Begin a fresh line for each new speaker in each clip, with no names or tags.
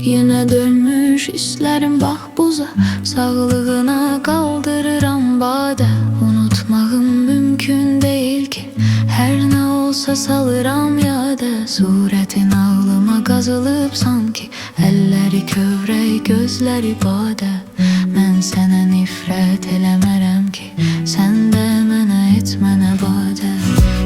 Yine dönmüş hislerim bax buza, sağlığına kaldırıram bade. Unutmağım mümkün değil ki, her ne olsa salıram yada. Suretin ağlıma qazılıb sanki, elleri kövrək, gözleri bade. Mən sənə nifrət eləmərəm ki, sən də mənə etmənə bade.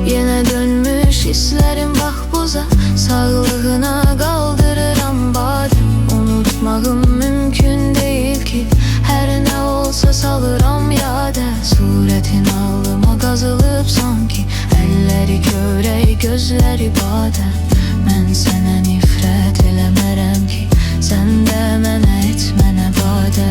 Yine dönmüş hislerim bax buza, sağlığına kaldırıram bade. Unutmağım mümkün değil ki, her ne olsa salıram yada. Suretin ağlıma qazılıb sanki, elleri kövrək, gözleri bade. Mən sənə nifrət eləmərəm ki, sən də mənə etmənə bade.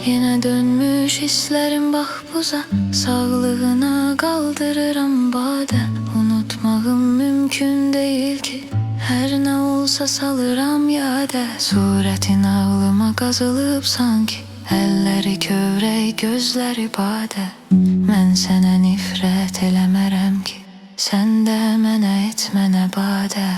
Yine dönmüş hislerim bax buza, sağlığına kaldırıram bade. Unutmağım mümkün değil ki, her ne olsa salıram yada. Suretin ağlıma qazılıb sanki, elleri kövrək, gözleri bade. Mən sənə nifrət eləmərəm ki, sən də mənə etmənə bade.